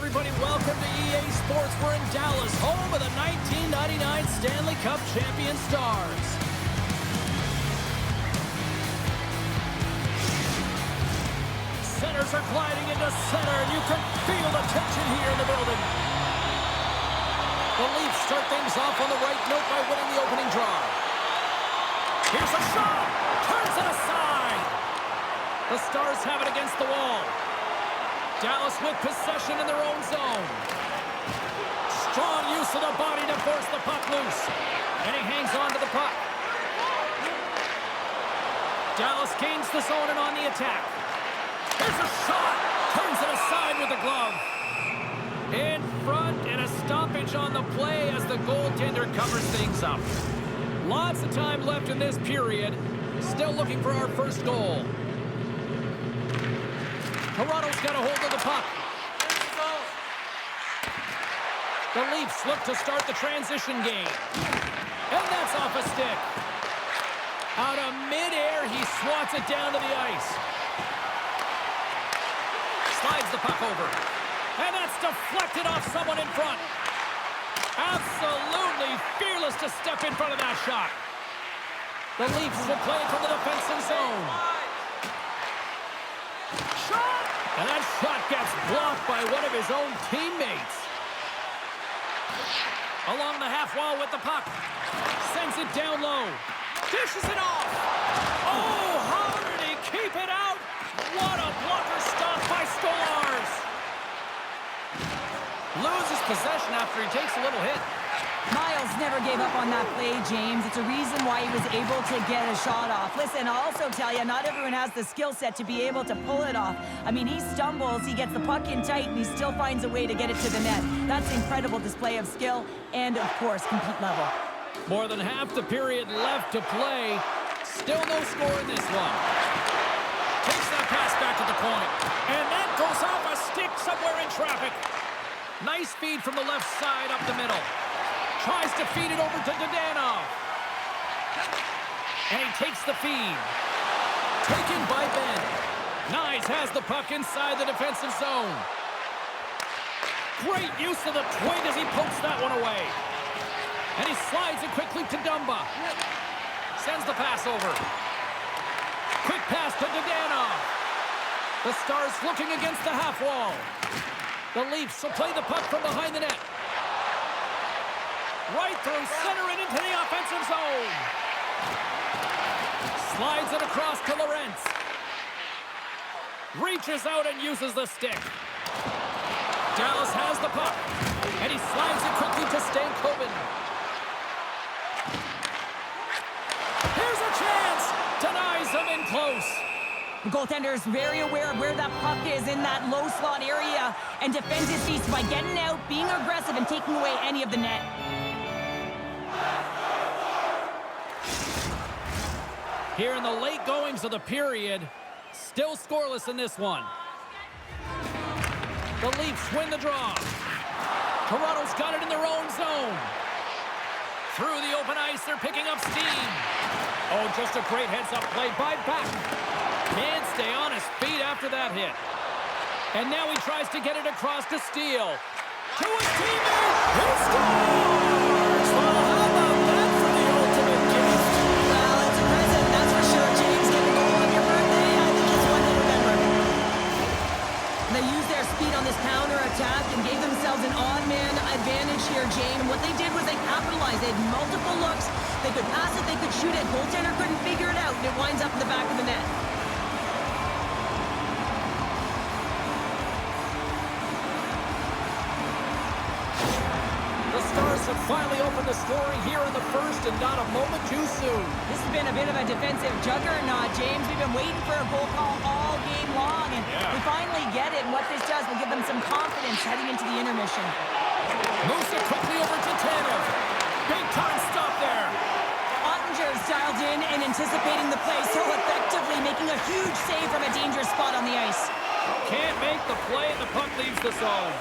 everybody. Welcome to EA Sports. We're in Dallas, home of the 1999 Stanley Cup champion Stars. Centers are gliding into center, and you can feel the tension here in the building. The Leafs start things off on the right note by winning the opening draw. Here's a shot! Turns it aside! The Stars have it against the wall. Dallas with possession in their own zone. Strong use of the body to force the puck loose. And he hangs on to the puck. Dallas gains the zone and on the attack. There's a shot! Turns it aside with the glove. In front, and a stoppage on the play as the goaltender covers things up. Lots of time left in this period. Still looking for our first goal. Toronto's got a hold of the puck. The Leafs look to start the transition game. And that's off a stick. Out of midair, he swats it down to the ice. Slides the puck over. And that's deflected off someone in front. Absolutely fearless to step in front of that shot. The Leafs will play it from the defensive zone. Shot! And that shot gets blocked by one of his own teammates. Along the half wall with the puck. Sends it down low. Dishes it off. Oh, how did he keep it out? What a blocker stop by Stolarz. Loses possession after he takes a little hit. Miles never gave up on that play, James. It's a reason why he was able to get a shot off. Listen, I'll also tell you, not everyone has the skill set to be able to pull it off. I mean, he stumbles, he gets the puck in tight, and he still finds a way to get it to the net. That's an incredible display of skill and, of course, compete level. More than half the period left to play. Still no score in this one. Takes that pass back to the point. And that goes off a stick somewhere in traffic. Nice feed from the left side up the middle. Tries to feed it over to Dadonov. And he takes the feed. Taken by Ben. Nyes has the puck inside the defensive zone. Great use of the point as he pokes that one away. And he slides it quickly to Dumba. Sends the pass over. Quick pass to Dadonov. The Stars looking against the half wall. The Leafs will play the puck from behind the net. Right through center and into the offensive zone. Slides it across to Lorentz. Reaches out and uses the stick. Dallas has the puck. And he slides it quickly to Stankoven. Here's a chance. Denies him in close. The goaltender is very aware of where that puck is in that low slot area and defends his piece by getting out, being aggressive, and taking away any of the net. Here in the late goings of the period, still scoreless in this one. The Leafs win the draw. Toronto's got it in their own zone. Through the open ice, they're picking up steam. Oh, just a great heads-up play by Back. Can't stay on his feet after that hit. And now he tries to get it across to Steele. To his teammate! He scores! Well, how about that for the ultimate gift? Well, it's a present, that's for sure, James. Get a goal on your birthday, I think it's one to remember. They used their speed on this counter-attack and gave themselves an odd-man advantage here, Jane. And what they did was they capitalized. They had multiple looks. They could pass it, they could shoot it. Goaltender couldn't figure it out, and it winds up in the back of the net. Have finally opened the scoring here in the first, and not a moment too soon. This has been a bit of a defensive juggernaut, James. We've been waiting for a goal call all game long, and we finally get it. And what this does will give them some confidence heading into the intermission. Moves it quickly over to Tanev. Big time stop there. Ottinger is dialed in and anticipating the play so effectively, making a huge save from a dangerous spot on the ice. Can't make the play, and the puck leaves the zone.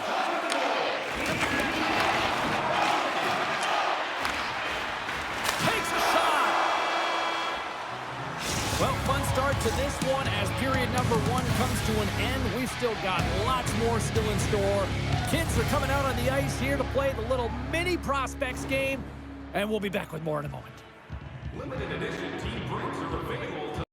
Well, fun start to this one as period number 1 comes to an end. We've still got lots more still in store. Kids are coming out on the ice here to play the little mini prospects game, and we'll be back with more in a moment. Limited edition team drinks are available to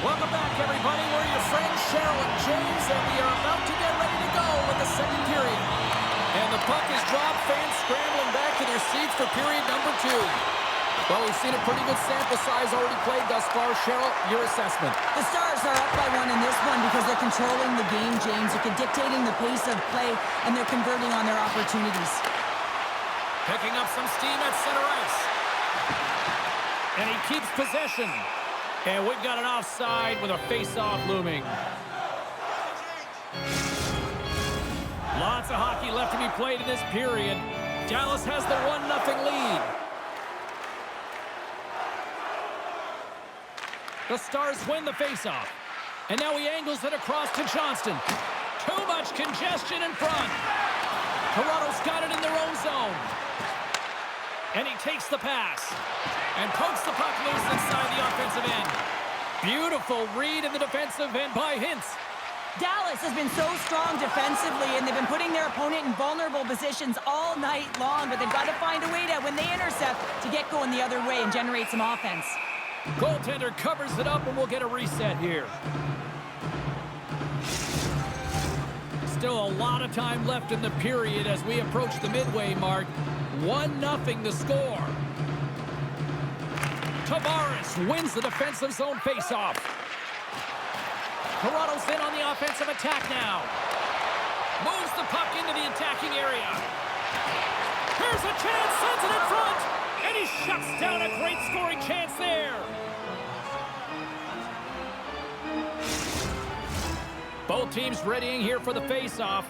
Welcome back, everybody. We're your friends, Cheryl and James, and we are about to get ready to go with the second period. And the puck is dropped, fans scrambling back to their seats for period number 2. Well, we've seen a pretty good sample size already played thus far. Cheryl, your assessment. The Stars are up by 1 in this one because they're controlling the game, James. They're dictating the pace of play, and they're converting on their opportunities. Picking up some steam at center ice. And he keeps possession. And we've got an offside with a face-off looming. Lots of hockey left to be played in this period. Dallas has the 1-0 lead. The Stars win the face-off. And now he angles it across to Johnston. Too much congestion in front. Toronto's got it in their own zone. And he takes the pass. And pokes the puck loose inside the offensive end. Beautiful read in the defensive end by Hintz. Dallas has been so strong defensively, and they've been putting their opponent in vulnerable positions all night long, but they've got to find a way to, when they intercept, to get going the other way and generate some offense. Goaltender covers it up, and we'll get a reset here. Still a lot of time left in the period as we approach the midway mark. 1-0 the score. Tavares wins the defensive zone faceoff. Toronto's in on the offensive attack now. Moves the puck into the attacking area. Here's a chance, sends it in front, and he shuts down a great scoring chance there. Both teams readying here for the faceoff.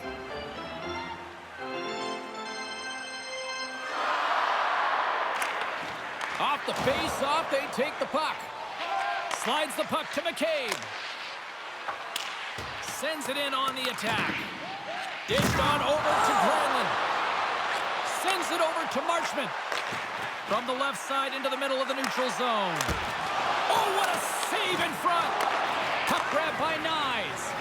Off the face-off, they take the puck. Slides the puck to McCabe. Sends it in on the attack. Dished on over to Granlund. Sends it over to Marchment. From the left side into the middle of the neutral zone. Oh, what a save in front. Puck grab by Nyes.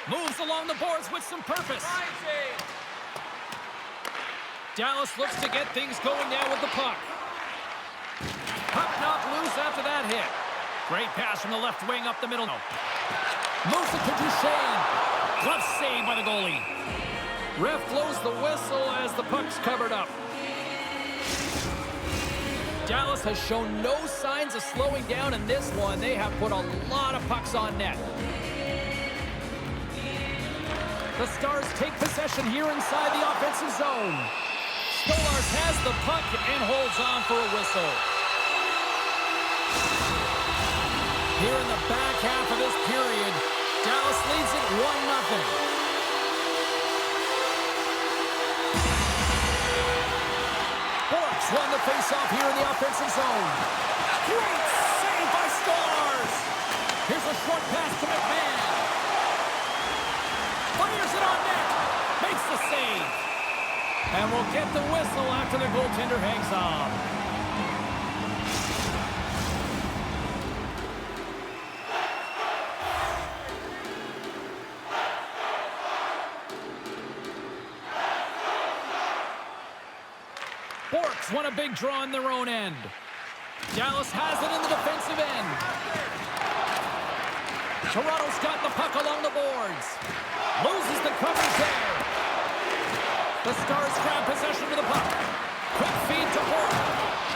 Moves along the boards with some purpose. Dallas looks to get things going now with the puck. Puck knocked loose after that hit. Great pass from the left wing up the middle. Moves it to Duchesne. Glove save by the goalie. Ref blows the whistle as the puck's covered up. Dallas has shown no signs of slowing down in this one. They have put a lot of pucks on net. The Stars take possession here inside the offensive zone. Stolarz has the puck and holds on for a whistle. Here in the back half of this period, Dallas leads it 1-0. Borks won the faceoff here in the offensive zone. Great save by Stolarz. Here's a short pass to McMahon. Fires it on net. Makes the save. And we'll get the whistle after the goaltender hangs on. Borks won a big draw in their own end. Dallas has it in the defensive end. Toronto's got the puck along the boards. Loses the coverage there. The Stars grab possession of the puck. Quick feed to Bork.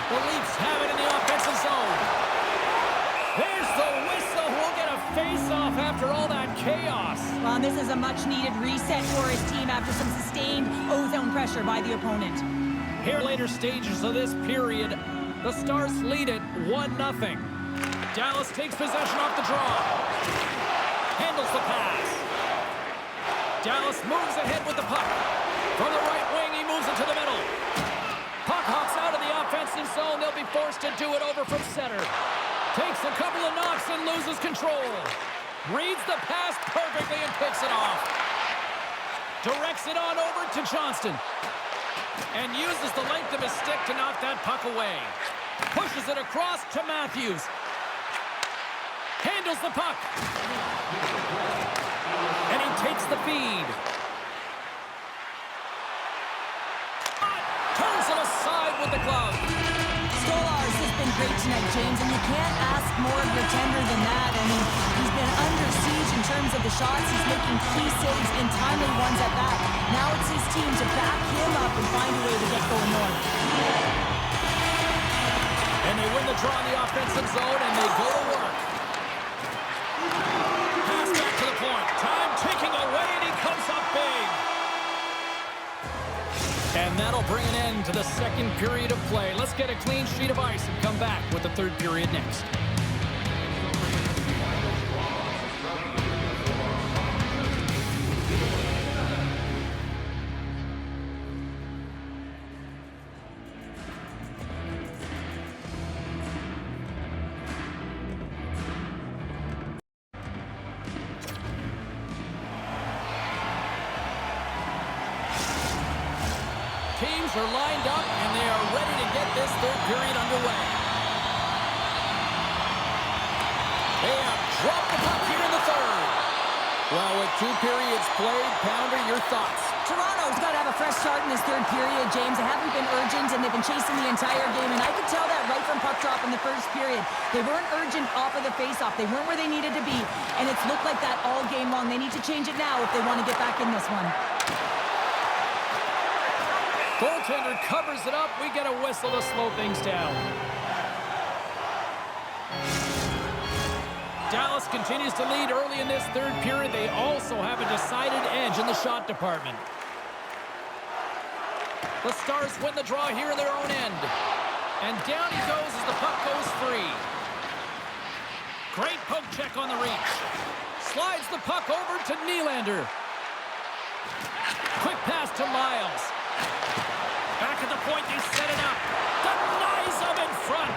The Leafs have it in the offensive zone. There's the whistle. We'll get a face-off after all that chaos. Well, and this is a much-needed reset for his team after some sustained O-zone pressure by the opponent. Here later stages of this period, the Stars lead it 1-0. Dallas takes possession off the draw. Handles the pass. Dallas moves ahead with the puck. From the right wing, he moves it to the middle. Puck hops out of the offensive zone. They'll be forced to do it over from center. Takes a couple of knocks and loses control. Reads the pass perfectly and picks it off. Directs it on over to Johnston. And uses the length of his stick to knock that puck away. Pushes it across to Matthews. Handles the puck. And he takes the feed. Turns it aside with the glove. Stolarz has been great tonight, James, and you can't ask more of your tender than that. I mean, he's been under siege in terms of the shots. He's making key saves and timely ones at that. Now it's his team to back him up and find a way to get going north. And they win the draw in the offensive zone, and they go to work. Pass back to the point. Time ticking away, and he comes up big. And that'll bring an end to the second period of play. Let's get a clean sheet of ice and come back with the third period next. Teams are lined up, and they are ready to get this third period underway. They have dropped the puck here in the third. Well, with 2 periods played, Pounder, your thoughts? Toronto's got to have a fresh start in this third period, James. They haven't been urgent, and they've been chasing the entire game, and I could tell that right from puck drop in the first period. They weren't urgent off of the faceoff. They weren't where they needed to be, and it's looked like that all game long. They need to change it now if they want to get back in this one. Goaltender covers it up. We get a whistle to slow things down. Dallas continues to lead early in this third period. They also have a decided edge in the shot department. The Stars win the draw here in their own end. And down he goes as the puck goes free. Great poke check on the reach. Slides the puck over to Nylander. Quick pass to Miles. Back at the point, they set it up. Denies him in front.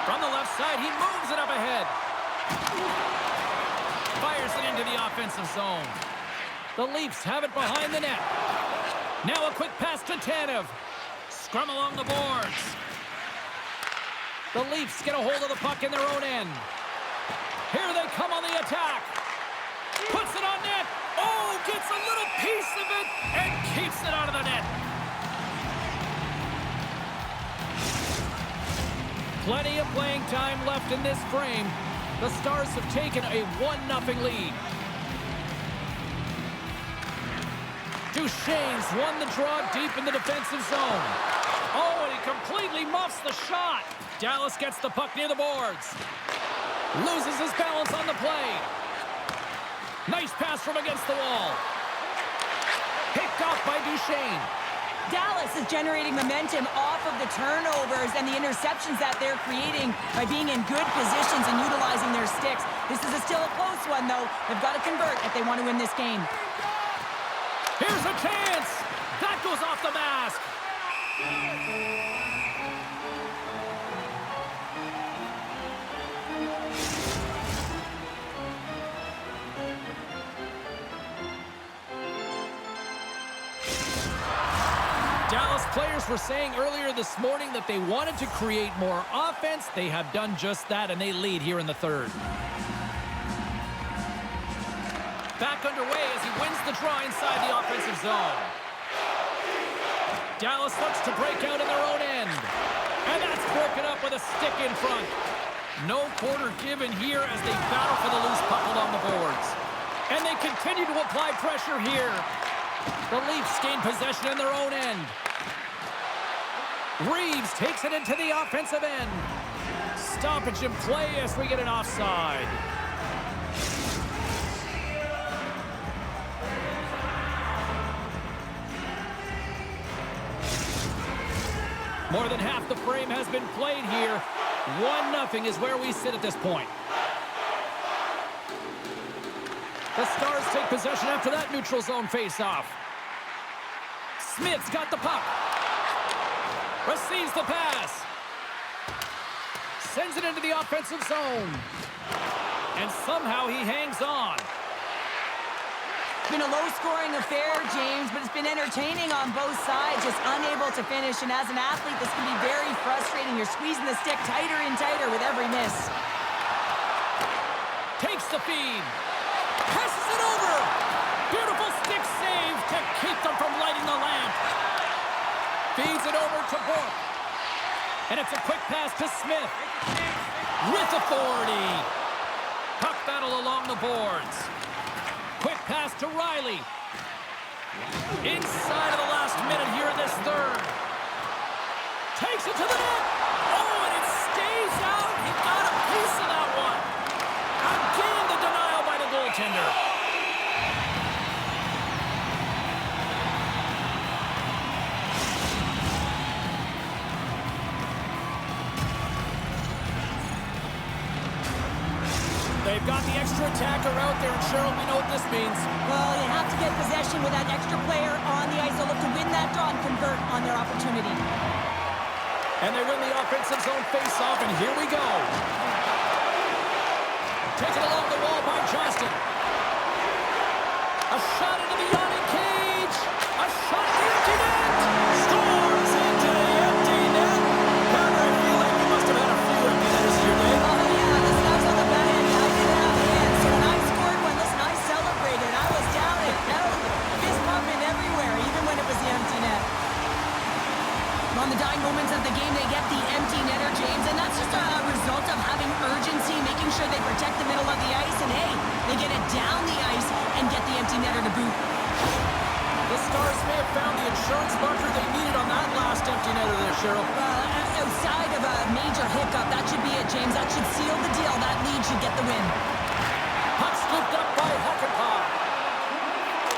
From the left side, he moves it up ahead. Fires it into the offensive zone. The Leafs have it behind the net. Now a quick pass to Tanev. Scrum along the boards. The Leafs get a hold of the puck in their own end. Here they come on the attack. Puts it on net. Oh, gets a little piece of it and keeps it out of the net. Plenty of playing time left in this frame. The Stars have taken a 1-0 lead. Duchesne's won the draw deep in the defensive zone. Oh, and he completely muffs the shot. Dallas gets the puck near the boards. Loses his balance on the play. Nice pass from against the wall. Picked off by Duchesne. Dallas is generating momentum off of the turnovers and the interceptions that they're creating by being in good positions and utilizing their sticks. This is still a close one, though. They've got to convert if they want to win this game. Here's a chance. That goes off the mask. Dallas players were saying earlier this morning that they wanted to create more offense. They have done just that, and they lead here in the third. Back underway as he wins the draw inside the offensive zone. Dallas looks to break out in their own end. And that's broken up with a stick in front. No quarter given here as they battle for the loose puck along the boards. And they continue to apply pressure here. The Leafs gain possession in their own end. Reeves takes it into the offensive end. Stoppage in play as we get an offside. More than half the frame has been played here. 1-0 is where we sit at this point. The Stars take possession after that neutral zone faceoff. Smith's got the puck. Receives the pass. Sends it into the offensive zone. And somehow he hangs on. It's been a low-scoring affair, James, but it's been entertaining on both sides, just unable to finish. And as an athlete, this can be very frustrating. You're squeezing the stick tighter and tighter with every miss. Takes the feed. Passes it over. Beautiful stick save to keep them from lighting the lamp. Feeds it over to Bourque. And it's a quick pass to Smith. With authority. Puck battle along the boards. Quick pass to Riley. Inside of the last minute here in this third. Takes it to the net. Oh, and it stays out. He got a piece of that one. Again, the denial by the goaltender. They've got the extra attacker out there, and Cheryl, we know what this means. Well, you have to get possession with that extra player on the ice. They'll look to win that draw and convert on their opportunity. And they win the offensive zone face-off, and here we go. Taken along the wall by Johnston. A shot into the yawning cage. A shot at the empty net. Scores into the empty net. Connor, I feel like you must have had a few empty netters in your day. Oh, yeah, listen, I was on the back end. I didn't have hands. So when I scored one, listen, I celebrated. I was down and out, fist pumping everywhere, even when it was the empty net. On the dying moments of the game, they get the empty netter, James, and that's just a result of having urgency, making sure they protect the middle of the ice, and hey, they get it down the ice and get the empty netter to boot. The Stars may have found the insurance marker they needed on that last empty netter there, Cheryl. Outside of a major hiccup, that should be it, James. That should seal the deal. That lead should get the win. Puck scooped up by Huckenpah.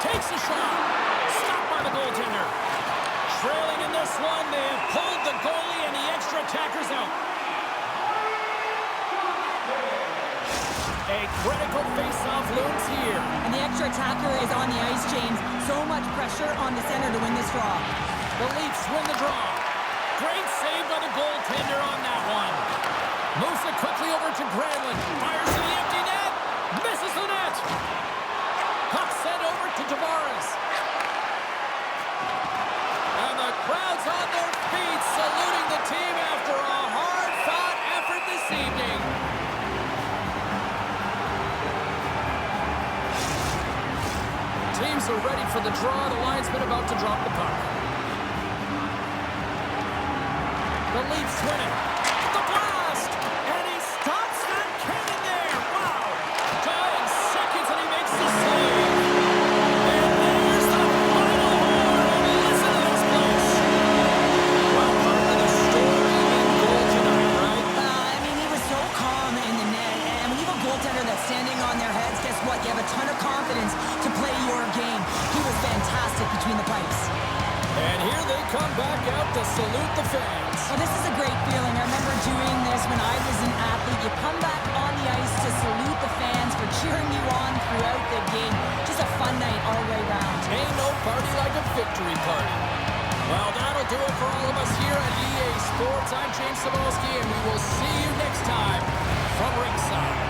Takes a shot. Stopped by the goaltender. Trailing in this one, they have pulled the goalie and the extra attackers out. A critical face-off looms here. And the extra attacker is on the ice, James. So much pressure on the center to win this draw. The Leafs win the draw. Great save by the goaltender on that one. Moves it quickly over to Granlund. Fires to the empty net. Misses the net. Puck sent over to Tavares. And the crowd's on their feet, saluting the team after a hard-fought effort this evening. Teams are ready for the draw. The linesman about to drop the puck. The Leafs win it. The blast! And he stops that cannon there. Wow! Dying seconds and he makes the save. And there's the final horn. Listen to this place. Well, part of the story in goal tonight, right? I mean, he was so calm in the net. And when you have a goaltender that's standing on their heads, guess what? You have a ton of confidence to play your game. He was fantastic between the pipes. And here they come back out to salute the fans. Well, this is a great feeling. I remember doing this when I was an athlete. You come back on the ice to salute the fans for cheering you on throughout the game. Just a fun night all the way around. Ain't no party like a victory party. Well, that'll do it for all of us here at EA Sports. I'm James Cebulski, and we will see you next time from ringside.